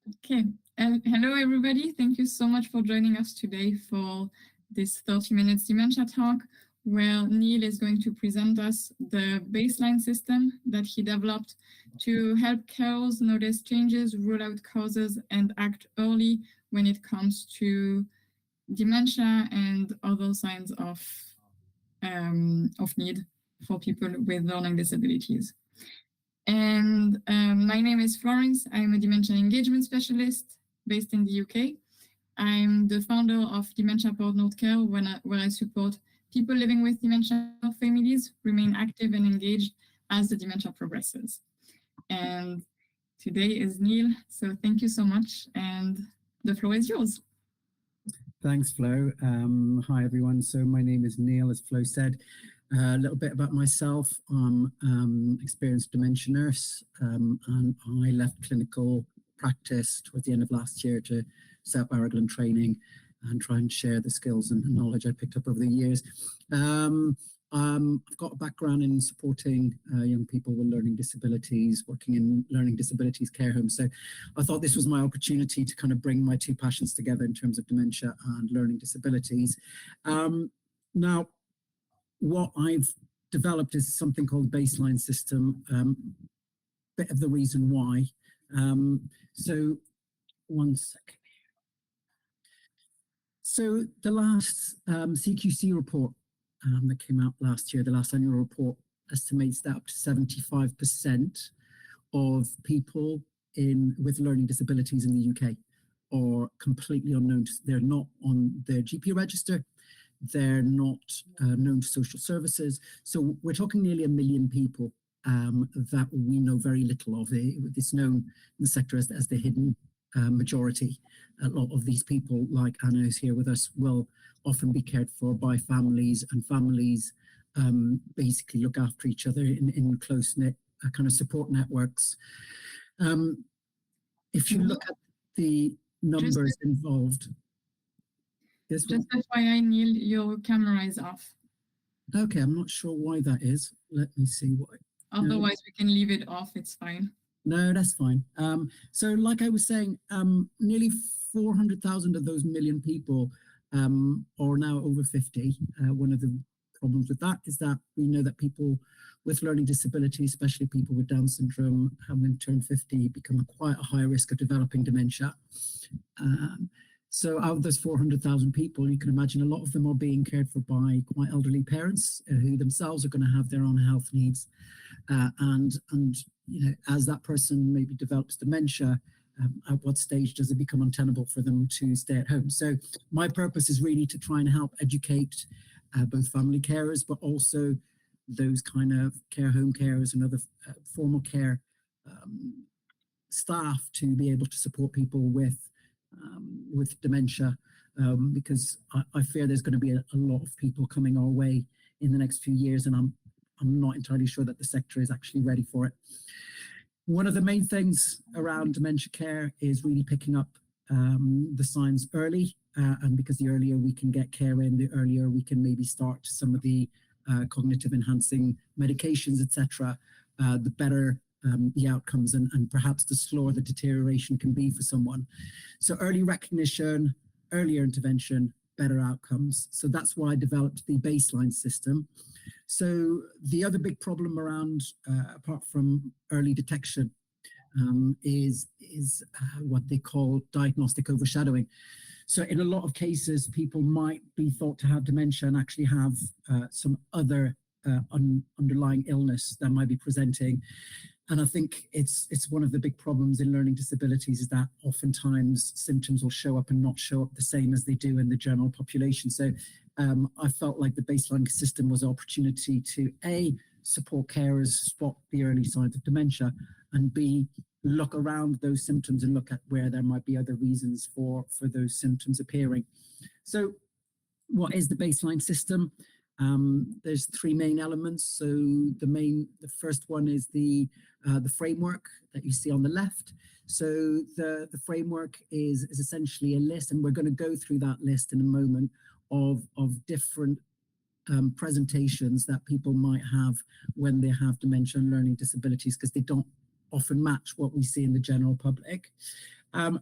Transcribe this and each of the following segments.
Okay, and hello everybody. Thank you so much for joining us today for this 30 minutes dementia talk, where Niall is going to present us the baseline system that he developed to help carers notice changes, rule out causes, and act early when it comes to dementia and other signs of need for people with learning disabilities. And my name is Florence. I'm a dementia engagement specialist based in the UK. I'm the founder of Dementia Partnered Care, where I support people living with dementia families remain active and engaged as the dementia progresses. And today is Niall, so thank you so much, and the floor is yours. Thanks, Flo. Hi, everyone. So my name is Niall, as Flo said. A little bit about myself. I'm experienced dementia nurse, and I left clinical practice towards the end of last year to set up Arraglen Training and try and share the skills and knowledge I picked up over the years. I've got a background in supporting young people with learning disabilities, working in learning disabilities care homes. So I thought this was my opportunity to kind of bring my two passions together in terms of dementia and learning disabilities. Now, what I've developed is something called baseline system, bit of the reason why. So one second. So the last CQC report that came out last year, the last annual report, estimates that up to 75% of people with learning disabilities in the UK are completely unknown. They're not on their GP register. They're not known to social services. So we're talking nearly 1 million people that we know very little of. It's known in the sector as the hidden majority. A lot of these people, like Anna who's here with us, will often be cared for by families, and families basically look after each other in close-knit kind of support networks. If you look at the numbers involved... Just FYI, Niall, your camera is off. Okay, I'm not sure why that is. Let me see why. Otherwise, we can leave it off. It's fine. No, that's fine. So like I was saying, nearly 400,000 of those million people are now over 50. One of the problems with that is that we know that people with learning disabilities, especially people with Down syndrome, having turned 50, become quite a high risk of developing dementia. So out of those 400,000 people, you can imagine a lot of them are being cared for by quite elderly parents who themselves are going to have their own health needs. And you know, as that person maybe develops dementia, at what stage does it become untenable for them to stay at home? So my purpose is really to try and help educate both family carers, but also those kind of care home carers and other formal care staff to be able to support people with dementia, because I fear there's going to be a lot of people coming our way in the next few years, and I'm not entirely sure that the sector is actually ready for it. One of the main things around dementia care is really picking up the signs early, and because the earlier we can get care in, the earlier we can maybe start some of the cognitive enhancing medications, etc., the better the outcomes and perhaps the slower the deterioration can be for someone. So early recognition, earlier intervention, better outcomes. So that's why I developed the baseline system. So the other big problem around, apart from early detection, is what they call diagnostic overshadowing. So in a lot of cases, people might be thought to have dementia and actually have some other underlying illness that might be presenting. And I think it's one of the big problems in learning disabilities is that oftentimes symptoms will show up and not show up the same as they do in the general population. So I felt like the baseline system was an opportunity to A, support carers spot the early signs of dementia, and B, look around those symptoms and look at where there might be other reasons for those symptoms appearing. So what is the baseline system? There's three main elements. So the first one is the framework that you see on the left. So the framework is essentially a list, and we're going to go through that list in a moment of different presentations that people might have when they have dementia and learning disabilities, because they don't often match what we see in the general public.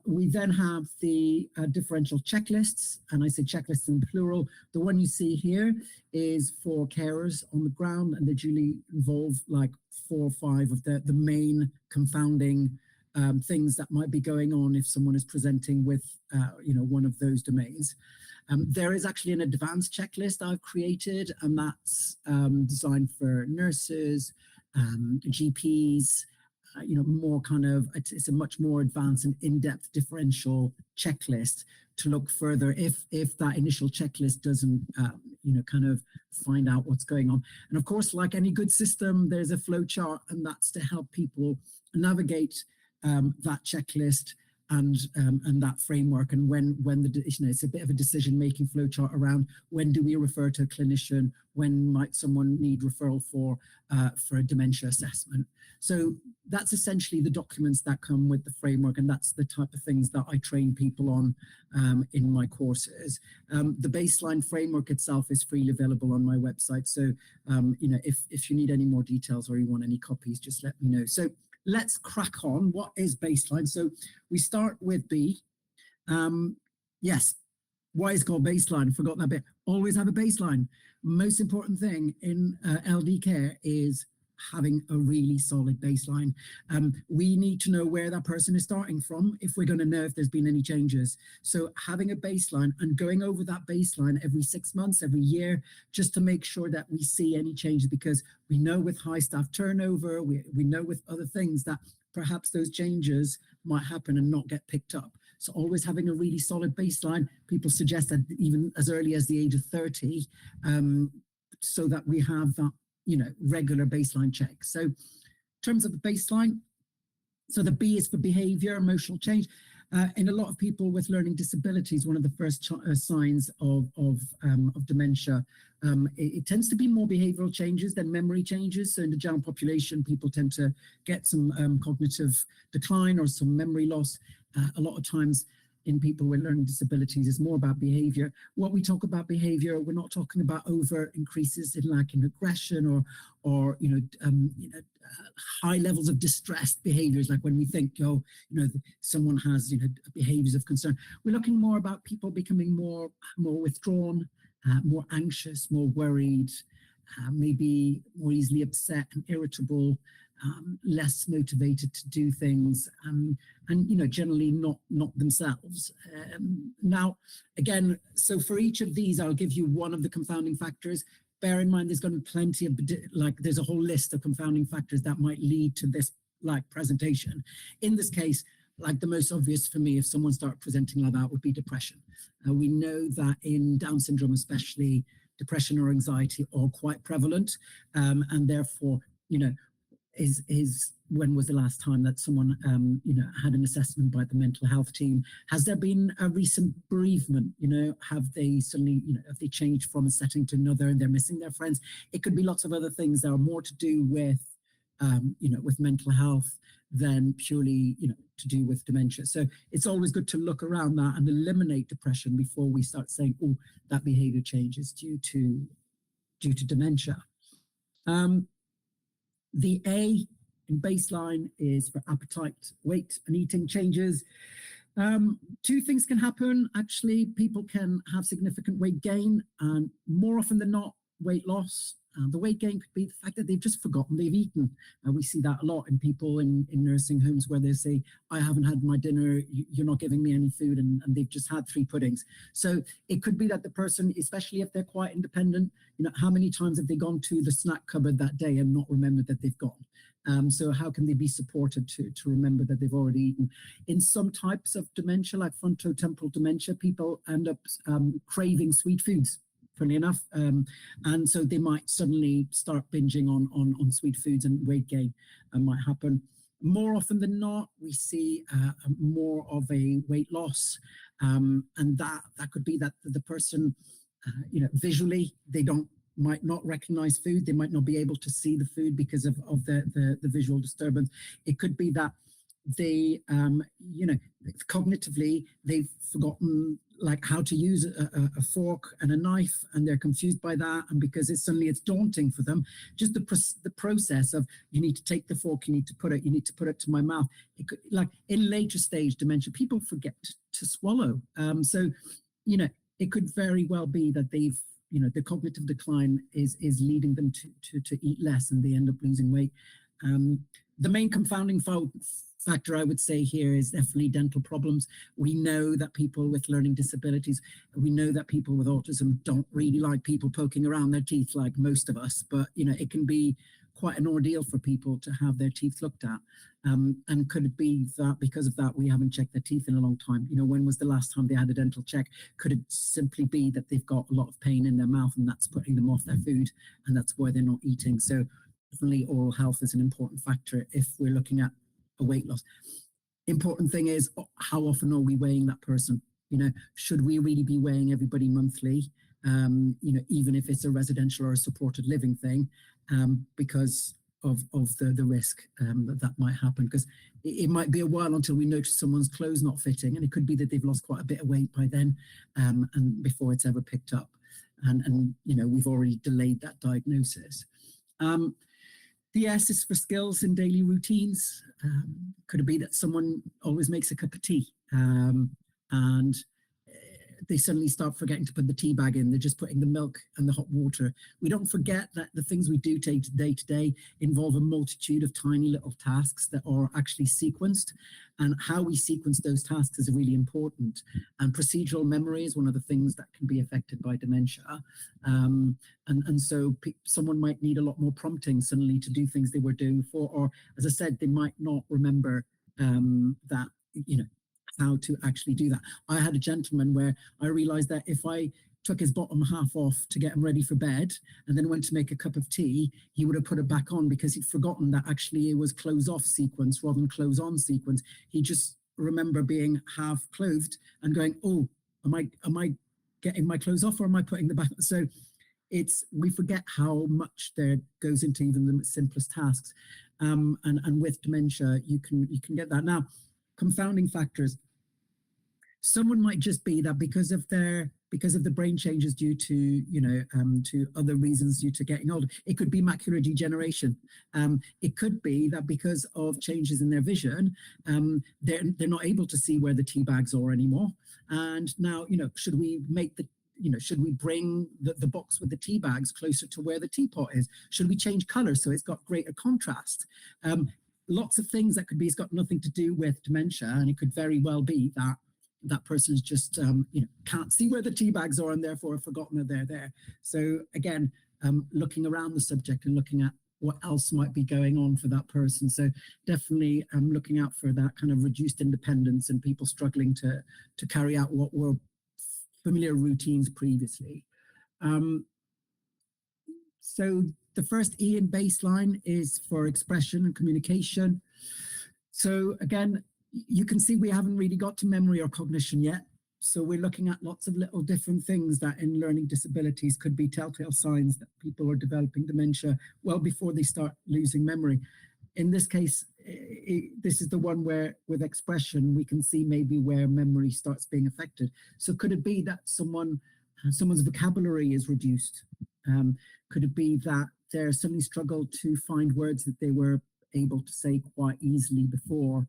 We then have the differential checklists, and I say checklists in plural. The one you see here is for carers on the ground, and they usually involve like 4 or 5 of the main confounding things that might be going on if someone is presenting with, one of those domains. There is actually an advanced checklist I've created, and that's designed for nurses, GPs, more kind of, it's a much more advanced and in-depth differential checklist to look further if that initial checklist doesn't, kind of find out what's going on. And of course, like any good system, there's a flow chart, and that's to help people navigate that checklist and that framework. And when it's a bit of a decision-making flow chart around when do we refer to a clinician, when might someone need referral for a dementia assessment. So that's essentially the documents that come with the framework, and that's the type of things that I train people on in my courses. The baseline framework itself is freely available on my website. So if you need any more details or you want any copies, just let me know. So let's crack on. What is baseline? So we start with B. Yes, why is it called baseline? I forgot that bit. Always have a baseline. Most important thing in LD care is having a really solid baseline. We need to know where that person is starting from if we're going to know if there's been any changes. So having a baseline and going over that baseline every 6 months, every year, just to make sure that we see any changes, because we know with high staff turnover, we know with other things that perhaps those changes might happen and not get picked up. So always having a really solid baseline. People suggest that even as early as the age of 30, so that we have that regular baseline check. So in terms of the baseline, so the B is for behavior, emotional change. In a lot of people with learning disabilities, one of the first signs of dementia, it tends to be more behavioral changes than memory changes. So in the general population, people tend to get some cognitive decline or some memory loss. A lot of times in people with learning disabilities is more about behavior. When we talk about behavior, we're not talking about over increases in lacking aggression or high levels of distressed behaviors, like when we think, someone has behaviors of concern. We're looking more about people becoming more withdrawn, more anxious, more worried, maybe more easily upset and irritable, less motivated to do things, and generally not themselves. Now, again, so for each of these, I'll give you one of the confounding factors. Bear in mind, there's going to be plenty of, there's a whole list of confounding factors that might lead to this presentation. In this case, the most obvious for me, if someone started presenting like that, would be depression. We know that in Down syndrome especially, depression or anxiety are quite prevalent, and therefore, is when was the last time that someone had an assessment by the mental health team? Has there been a recent bereavement? Have they suddenly, have they changed from a setting to another and they're missing their friends? It could be lots of other things that are more to do with with mental health than purely to do with dementia. So it's always good to look around that and eliminate depression before we start saying, oh, that behavior change is due to dementia. The A in baseline is for appetite, weight, and eating changes. 2 things can happen. Actually, people can have significant weight gain, and more often than not, weight loss. The weight gain could be the fact that they've just forgotten they've eaten. We see that a lot in people in nursing homes where they say, I haven't had my dinner, you're not giving me any food, and they've just had 3 puddings. So it could be that the person, especially if they're quite independent, how many times have they gone to the snack cupboard that day and not remembered that they've gone? So how can they be supported to remember that they've already eaten? In some types of dementia, like frontotemporal dementia, people end up craving sweet foods, funny enough. And so they might suddenly start binging on sweet foods, and weight gain might happen. More often than not, we see more of a weight loss. And that could be that the person, visually, they might not recognize food. They might not be able to see the food because of the visual disturbance. It could be that they, cognitively, they've forgotten like how to use a fork and a knife, and they're confused by that, and because it's daunting for them. Just the process of, you need to take the fork, you need to put it to my mouth. It could, like in later stage dementia, people forget to swallow. So, you know, it could very well be that they've, you know, the cognitive decline is leading them to eat less, and they end up losing weight. The main confounding factor I would say here is definitely dental problems. We know that people with learning disabilities, we know that people with autism don't really like people poking around their teeth like most of us, but you know, it can be quite an ordeal for people to have their teeth looked at. And could it be that because of that we haven't checked their teeth in a long time? You know, when was the last time they had a dental check? Could it simply be that they've got a lot of pain in their mouth and that's putting them off their food, and that's why they're not eating? So definitely oral health is an important factor if we're looking at a weight loss. Important thing is, how often are we weighing that person? You know, should we really be weighing everybody monthly? You know, even if it's a residential or a supported living thing, because of the risk that might happen. Because it might be a while until we notice someone's clothes not fitting, and it could be that they've lost quite a bit of weight by then, and before it's ever picked up, and you know, we've already delayed that diagnosis. The S is for skills in daily routines. Could it be that someone always makes a cup of tea, and they suddenly start forgetting to put the tea bag in? They're just putting the milk and the hot water. We don't forget that the things we do day to day involve a multitude of tiny little tasks that are actually sequenced, and how we sequence those tasks is really important. And procedural memory is one of the things that can be affected by dementia. And so someone might need a lot more prompting suddenly to do things they were doing before, or as I said, they might not remember that, you know, how to actually do that. I had a gentleman where I realized that if I took his bottom half off to get him ready for bed and then went to make a cup of tea, he would have put it back on because he'd forgotten that actually it was clothes off sequence rather than clothes on sequence. He just remember being half clothed and going, oh, am I getting my clothes off, or am I putting the back? So we forget how much there goes into even the simplest tasks. And with dementia, you can get that. Now, confounding factors. Someone might just be that because of the brain changes due to, you know, to other reasons due to getting older. It could be macular degeneration. It could be that because of changes in their vision, they're not able to see where the tea bags are anymore. And now, you know, should we bring the box with the tea bags closer to where the teapot is? Should we change color so it's got greater contrast? Lots of things that could be, it's got nothing to do with dementia, and it could very well be that that person's just you know, can't see where the tea bags are and therefore have forgotten that they're there. So again, looking around the subject and looking at what else might be going on for that person. So definitely looking out for that kind of reduced independence and people struggling to carry out what were familiar routines previously. So the first E in baseline is for expression and communication. So again, you can see we haven't really got to memory or cognition yet. So we're looking at lots of little different things that in learning disabilities could be telltale signs that people are developing dementia well before they start losing memory. In this case, this is the one where with expression, we can see maybe where memory starts being affected. So could it be that someone's vocabulary is reduced? Could it be that they suddenly struggle to find words that they were able to say quite easily before?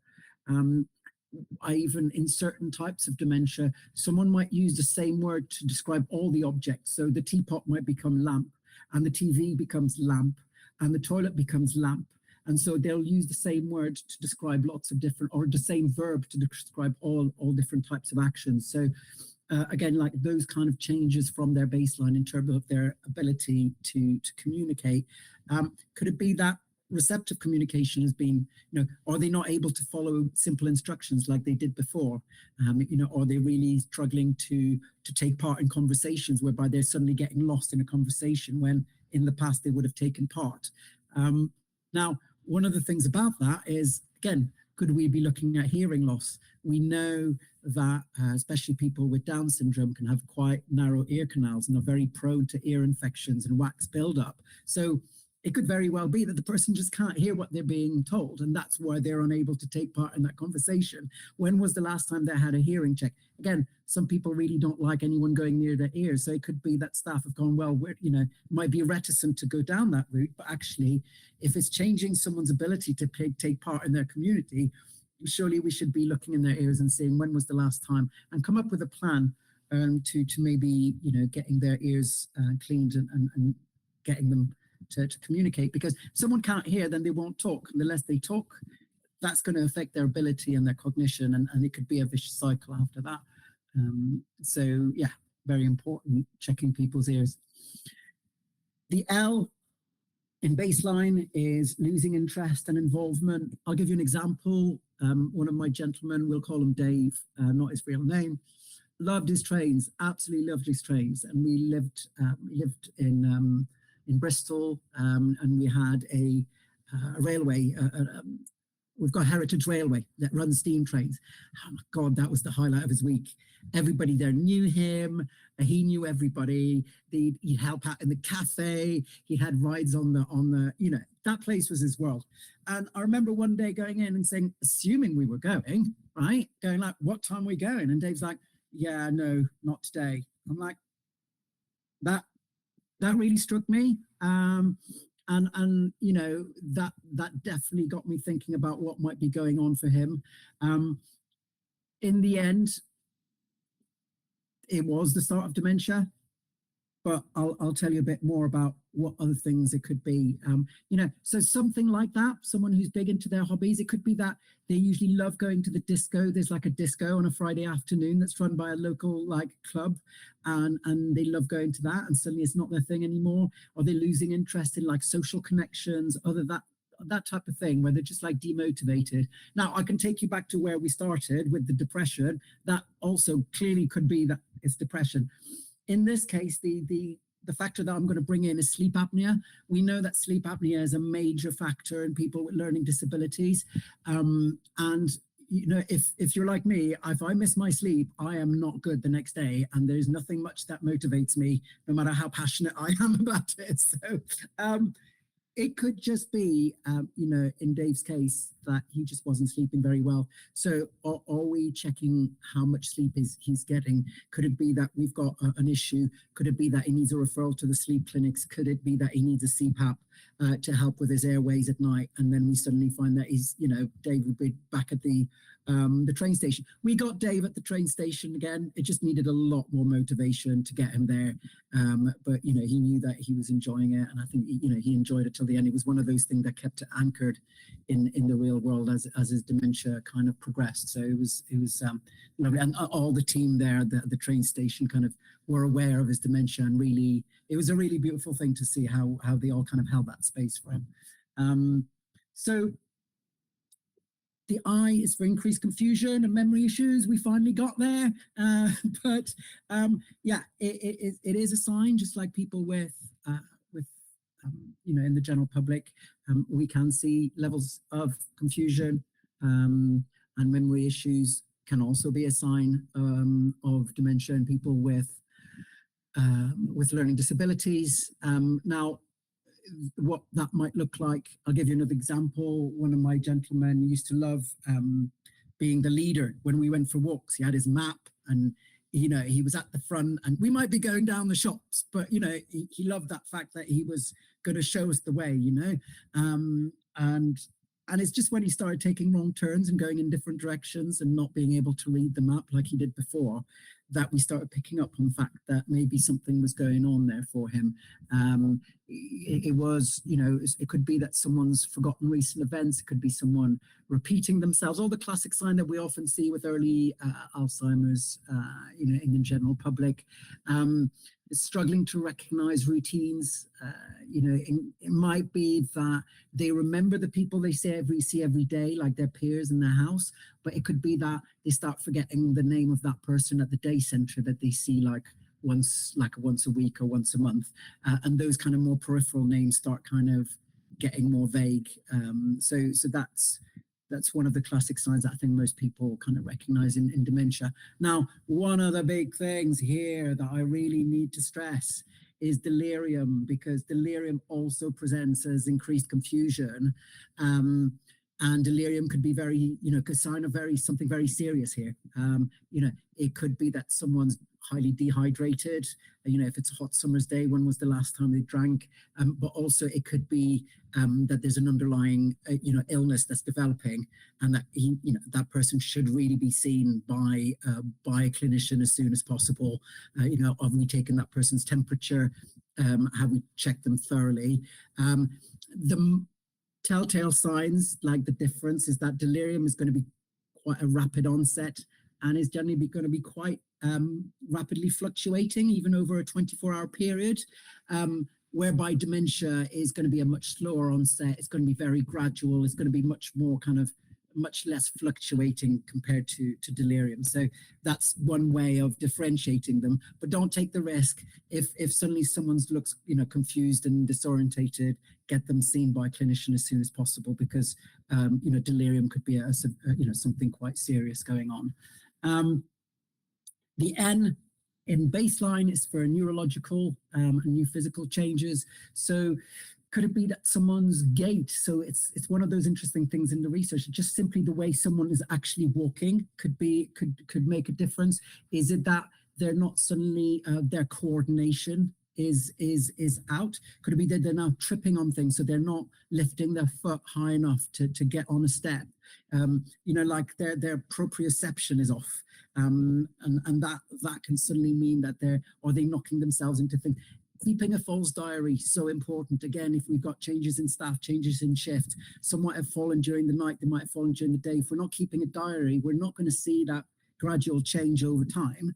Even in certain types of dementia, someone might use the same word to describe all the objects. So the teapot might become lamp, and the TV becomes lamp, and the toilet becomes lamp. And so they'll use the same word to describe lots of different, or the same verb to describe all different types of actions. So again, like those kind of changes from their baseline in terms of their ability to communicate. Could it be that receptive communication has been, you know, are they not able to follow simple instructions like they did before? You know, are they really struggling to take part in conversations whereby they're suddenly getting lost in a conversation when in the past they would have taken part? Now, one of the things about that is, again, could we be looking at hearing loss? We know that especially people with Down syndrome can have quite narrow ear canals and are very prone to ear infections and wax buildup. So it could very well be that the person just can't hear what they're being told, and that's why they're unable to take part in that conversation. When was the last time they had a hearing check? Again, some people really don't like anyone going near their ears, so it could be that staff have gone, well, might be reticent to go down that route, but actually, if it's changing someone's ability to take part in their community, surely we should be looking in their ears and saying, when was the last time, and come up with a plan to maybe, getting their ears cleaned and getting them to communicate. Because if someone can't hear, then they won't talk, and the less they talk, that's going to affect their ability and their cognition, and it could be a vicious cycle after that. So yeah, very important, checking people's ears. The L in baseline is losing interest and involvement. I'll give you an example. One of my gentlemen, we'll call him Dave, not his real name, loved his trains, absolutely loved his trains, and we lived in Bristol, and we had a railway. We've got Heritage Railway that runs steam trains. Oh my God, that was the highlight of his week. Everybody there knew him. He knew everybody. He'd help out in the cafe. He had rides on the, that place was his world. And I remember one day going in and saying, assuming we were going, right? Going like, what time are we going? And Dave's like, yeah, no, not today. I'm like, that really struck me. And that definitely got me thinking about what might be going on for him. In the end, it was the start of dementia, but I'll tell you a bit more about what other things it could be. So something like that, someone who's big into their hobbies, it could be that they usually love going to the disco. There's like a disco on a Friday afternoon that's run by a local club, and they love going to that, and suddenly it's not their thing anymore. Or they're losing interest in social connections, that type of thing, where they're just demotivated. Now, I can take you back to where we started with the depression. That also clearly could be that it's depression. In this case, the factor that I'm going to bring in is sleep apnea. We know that sleep apnea is a major factor in people with learning disabilities. And if you're like me, if I miss my sleep, I am not good the next day, and there's nothing much that motivates me, no matter how passionate I am about it. So it could just be, in Dave's case, that he just wasn't sleeping very well. So are we checking how much sleep he's getting? Could it be that we've got an issue? Could it be that he needs a referral to the sleep clinics? Could it be that he needs a CPAP to help with his airways at night? And then we suddenly find that Dave would be back at the train station. We got Dave at the train station again. It just needed a lot more motivation to get him there. But he knew that he was enjoying it, and I think he enjoyed it till the end. It was one of those things that kept it anchored in the real world as his dementia kind of progressed. So it was lovely, and all the team there at the train station kind of were aware of his dementia, and really it was a really beautiful thing to see how they all kind of held that space for him. So the I is for increased confusion and memory issues. We finally got there, but it is a sign, just like people with in the general public, we can see levels of confusion, and memory issues can also be a sign of dementia in people with learning disabilities. Now, what that might look like, I'll give you another example. One of my gentlemen used to love being the leader when we went for walks. He had his map, and he was at the front, and we might be going down the shops, but he loved that fact that he was going to show us the way, and it's just when he started taking wrong turns and going in different directions and not being able to read the map like he did before, that we started picking up on the fact that maybe something was going on there for him. It was, it could be that someone's forgotten recent events. It could be someone repeating themselves. All the classic sign that we often see with early Alzheimer's, in the general public. Struggling to recognize routines. It might be that they remember the people they see every day, like their peers in their house, but it could be that they start forgetting the name of that person at the day center that they see once a week or once a month, and those kind of more peripheral names start kind of getting more vague. So that's one of the classic signs that I think most people kind of recognize in dementia. Now, one of the big things here that I really need to stress is delirium, because delirium also presents as increased confusion. And delirium could be very, could sign of something very serious here. It could be that someone's highly dehydrated. If it's a hot summer's day, when was the last time they drank? But also it could be that there's an underlying, illness that's developing, and that that person should really be seen by a clinician as soon as possible. Have we taken that person's temperature? Have we checked them thoroughly? The telltale signs, like the difference, is that delirium is going to be quite a rapid onset and is generally going to be quite rapidly fluctuating, even over a 24-hour period, whereby dementia is going to be a much slower onset. It's going to be very gradual. It's going to be much less fluctuating compared to delirium. So that's one way of differentiating them. But don't take the risk. If suddenly someone looks confused and disorientated, get them seen by a clinician as soon as possible, because delirium could be something quite serious going on. The N in baseline is for neurological and new physical changes. So could it be that someone's gait? So it's one of those interesting things in the research. Just simply the way someone is actually walking could make a difference. Is it that they're not suddenly their coordination is out? Could it be that they're now tripping on things, so they're not lifting their foot high enough to get on a step? Like their proprioception is off, and that can suddenly mean that they knocking themselves into things. Keeping a false diary, so important. Again, if we've got changes in staff, changes in shift, some might have fallen during the night, they might have fallen during the day. If we're not keeping a diary, we're not going to see that gradual change over time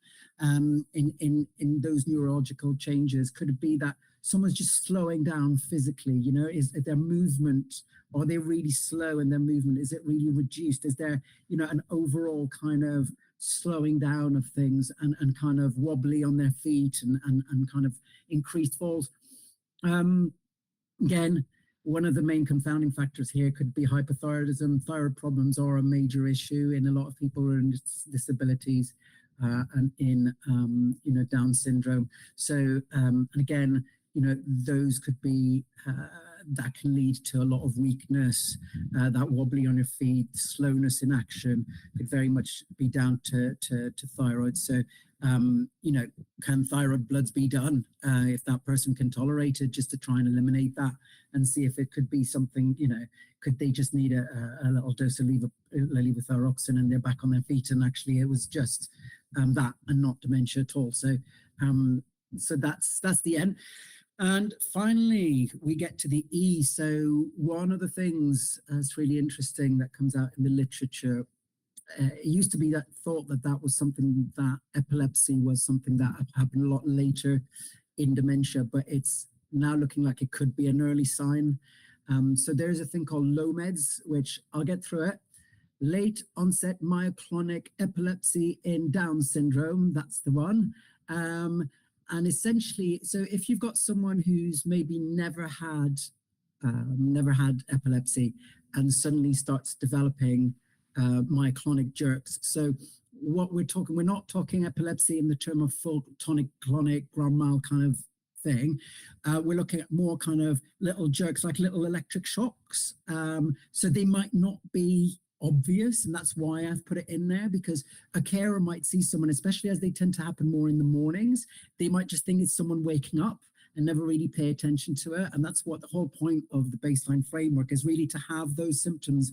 in those neurological changes. Could it be that someone's just slowing down physically? Is their movement, are they really slow in their movement? Is it really reduced? Is there, an overall kind of slowing down of things and kind of wobbly on their feet and kind of increased falls? Again, one of the main confounding factors here could be hypothyroidism. Thyroid problems are a major issue in a lot of people who are in disabilities and in Down syndrome. So and again, those could be that can lead to a lot of weakness. That wobbly on your feet, slowness in action could very much be down to thyroid. So can thyroid bloods be done if that person can tolerate it, just to try and eliminate that and see if it could be something, could they just need a little dose of levothyroxine and they're back on their feet, and actually it was just that and not dementia at all. So so that's the end. And finally, we get to the E. So one of the things that's really interesting that comes out in the literature, it used to be that thought that was something, that epilepsy was something that happened a lot later in dementia, but it's now looking like it could be an early sign. So there's a thing called LOMEDS, which I'll get through it. Late onset myoclonic epilepsy in Down syndrome, that's the one. And essentially, so if you've got someone who's maybe never had epilepsy and suddenly starts developing myoclonic jerks. So what we're not talking epilepsy in the term of full tonic-clonic grand mal kind of thing. We're looking at more kind of little jerks, like little electric shocks. So they might not be obvious, and that's why I've put it in there, because a carer might see someone, especially as they tend to happen more in the mornings, they might just think it's someone waking up and never really pay attention to it. And that's what the whole point of the baseline framework is, really to have those symptoms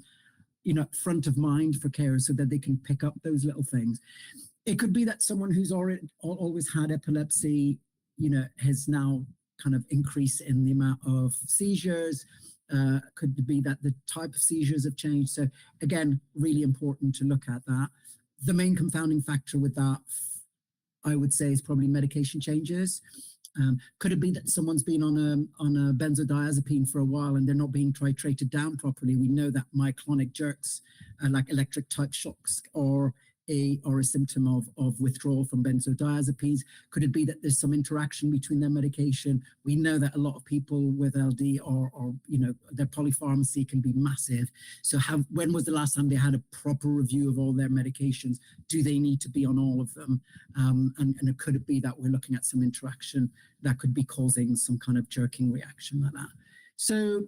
front of mind for carers so that they can pick up those little things. It could be that someone who's always had epilepsy has now kind of increased in the amount of seizures. Could be that the type of seizures have changed. So again, really important to look at that. The main confounding factor with that, I would say, is probably medication changes. Could it be that someone's been on a benzodiazepine for a while and they're not being titrated down properly? We know that myoclonic jerks, like electric type shocks, or a symptom of withdrawal from benzodiazepines? Could it be that there's some interaction between their medication? We know that a lot of people with LD or their polypharmacy can be massive. So when was the last time they had a proper review of all their medications? Do they need to be on all of them? And could it be that we're looking at some interaction that could be causing some kind of jerking reaction like that? So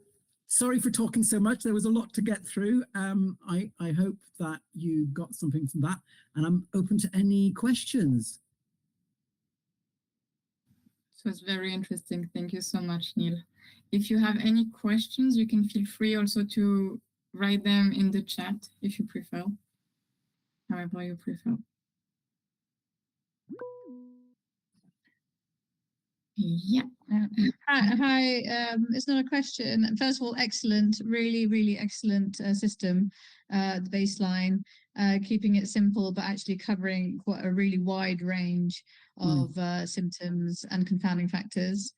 sorry for talking so much. There was a lot to get through. I hope that you got something from that, and I'm open to any questions. So it's very interesting. Thank you so much, Neil. If you have any questions, you can feel free also to write them in the chat if you prefer, however you prefer. Yeah. Hi. It's not a question. First of all, excellent, really excellent system. The baseline, keeping it simple, but actually covering quite a really wide range of symptoms and confounding factors.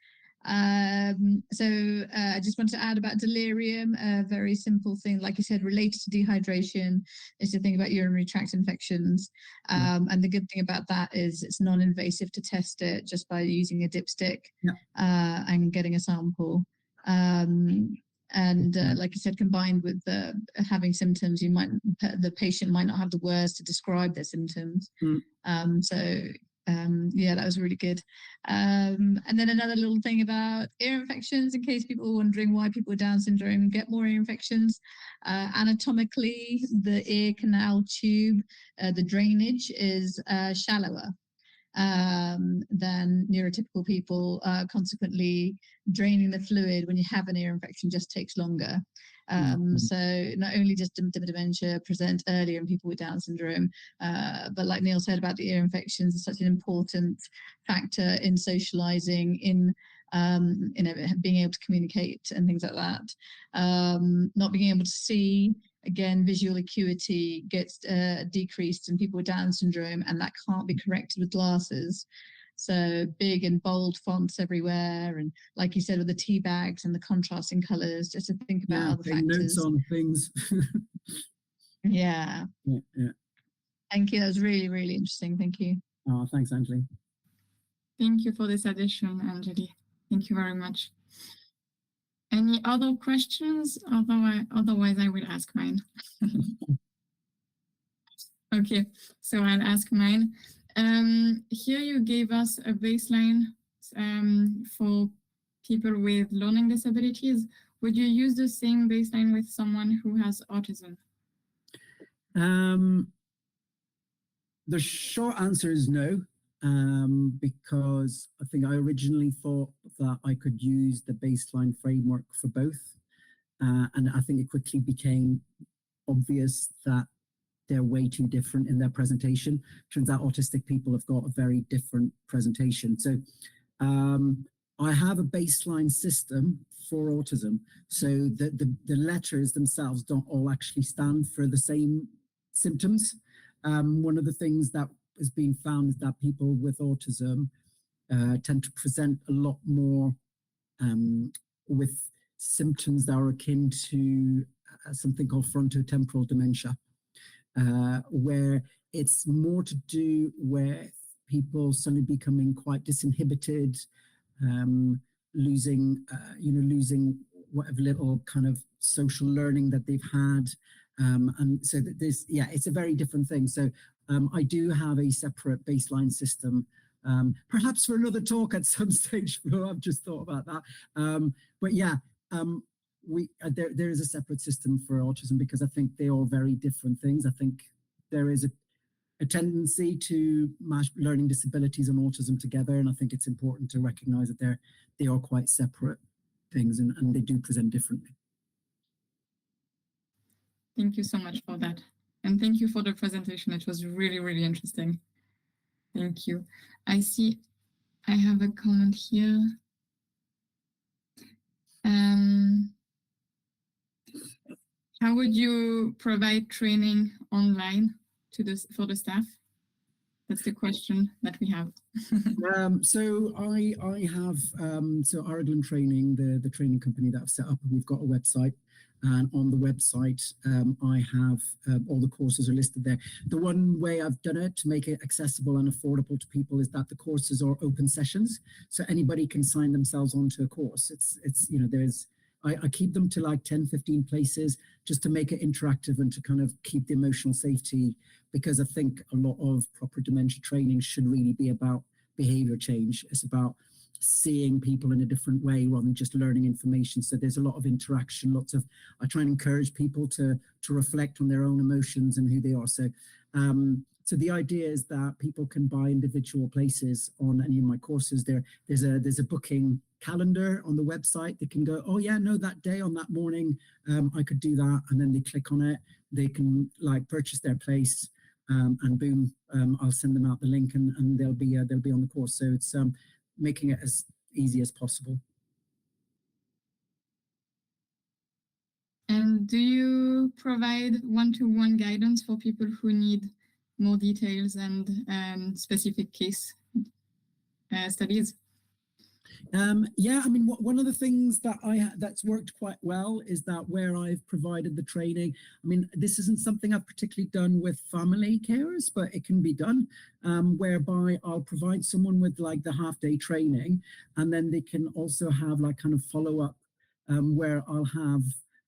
So I just want to add about delirium, a very simple thing, like you said, related to dehydration, is to think about urinary tract infections. And the good thing about that is it's non-invasive to test it just by using a dipstick and getting a sample. And like you said, combined with having symptoms, the patient might not have the words to describe their symptoms. Yeah, that was really good. And then another little thing about ear infections, in case people are wondering why people with Down syndrome get more ear infections. Anatomically, the ear canal tube, the drainage is shallower than neurotypical people. Consequently, draining the fluid when you have an ear infection just takes longer. So not only does dementia present earlier in people with Down syndrome, but like Neil said about the ear infections, it's such an important factor in socializing, in being able to communicate and things like that. Not being able to see, again, visual acuity gets decreased in people with Down syndrome, and that can't be corrected with glasses. So big and bold fonts everywhere, and like you said, with the tea bags and the contrasting colours, just to think about other factors. Notes on things. Yeah. Thank you. That was really interesting. Thank you. Oh, thanks, Anjali. Thank you for this addition, Anjali. Thank you very much. Any other questions? Otherwise, I will ask mine. Okay, so I'll ask mine. Here you gave us a baseline for people with learning disabilities. Would you use the same baseline with someone who has autism? The short answer is no, because I think I originally thought that I could use the baseline framework for both. And I think it quickly became obvious that they're way too different in their presentation. Turns out autistic people have got a very different presentation. So I have a baseline system for autism. So the letters themselves don't all actually stand for the same symptoms. One of the things that has been found is that people with autism tend to present a lot more with symptoms that are akin to something called frontotemporal dementia, where it's more to do with people suddenly becoming quite disinhibited, losing whatever little kind of social learning that they've had. And so there's, it's a very different thing. So I do have a separate baseline system, perhaps for another talk at some stage. I've just thought about that. But yeah, there is a separate system for autism because I think they are very different things. I think there is a tendency to mash learning disabilities and autism together, and I think it's important to recognize that they are quite separate things and they do present differently. Thank you so much for that. And thank you for the presentation. It was really, really interesting. Thank you. I see I have a comment here. How would you provide training online for the staff? That's the question that we have. So I have Arraglen Training, the training company that I've set up, and we've got a website. And on the website, I have all the courses are listed there. The one way I've done it to make it accessible and affordable to people is that the courses are open sessions, so anybody can sign themselves onto a course. It's you know, I keep them to like 10, 15 places just to make it interactive and to kind of keep the emotional safety, because I think a lot of proper dementia training should really be about behavior change. It's about seeing people in a different way rather than just learning information. So there's a lot of interaction, I try and encourage people to reflect on their own emotions and who they are. So so the idea is that people can buy individual places on any of my courses. There's a booking calendar on the website. They can go, oh yeah, no, that day on that morning, I could do that. And then they click on it. They can like purchase their place, and boom, I'll send them out the link, and they'll be on the course. So it's making it as easy as possible. And do you provide one-to-one guidance for people who need more details and specific case studies? Yeah, I mean, one of the things that that's worked quite well is that where I've provided the training, I mean, this isn't something I've particularly done with family carers, but it can be done, whereby I'll provide someone with like the half-day training, and then they can also have like kind of follow-up, where I'll have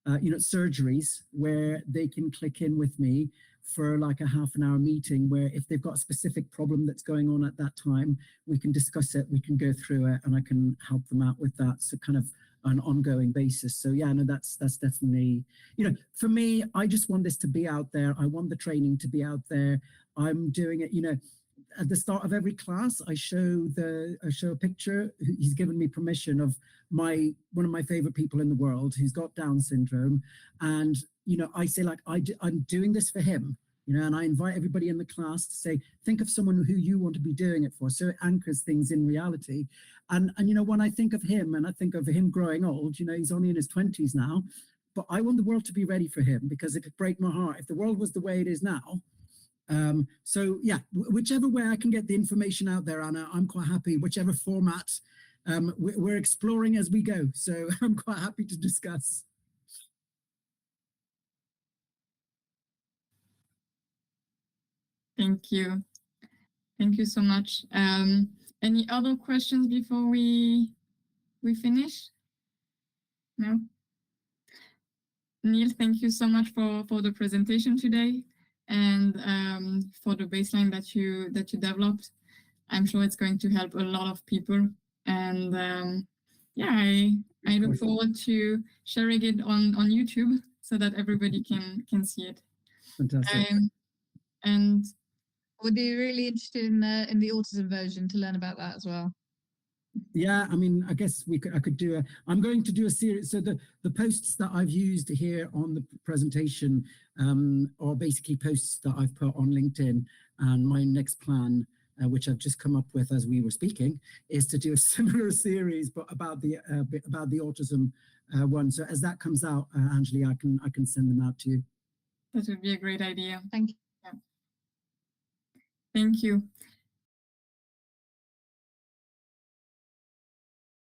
surgeries where they can click in with me for like a half-an-hour meeting, where if they've got a specific problem that's going on at that time, we can discuss it, we can go through it, and I can help them out with that. So kind of an ongoing basis. So yeah, no, that's definitely, for me, I just want this to be out there. I want the training to be out there. I'm doing it, at the start of every class, I show a picture. He's given me permission of one of my favorite people in the world who's got Down syndrome, and I say like I'm doing this for him, and I invite everybody in the class to say, think of someone who you want to be doing it for. So it anchors things in reality. And when I think of him, and I think of him growing old, he's only in his 20s now, but I want the world to be ready for him, because it would break my heart if the world was the way it is now. So yeah, whichever way I can get the information out there, Anna, I'm quite happy. Whichever format, we're exploring as we go. So I'm quite happy to discuss. Thank you. Thank you so much. Any other questions before we finish? No? Niall, thank you so much for the presentation today, and for the baseline that you developed. I'm sure it's going to help a lot of people. And yeah, I look forward to sharing it on YouTube so that everybody can see it. Fantastic. And would be really interested in the autism version to learn about that as well. Yeah, I mean, I guess I could do I'm going to do a series. So the posts that I've used here on the presentation are basically posts that I've put on LinkedIn, and my next plan, which I've just come up with as we were speaking, is to do a similar series, but about the autism one. So as that comes out, Anjali, I can send them out to you. That would be a great idea. Thank you. Yeah. Thank you.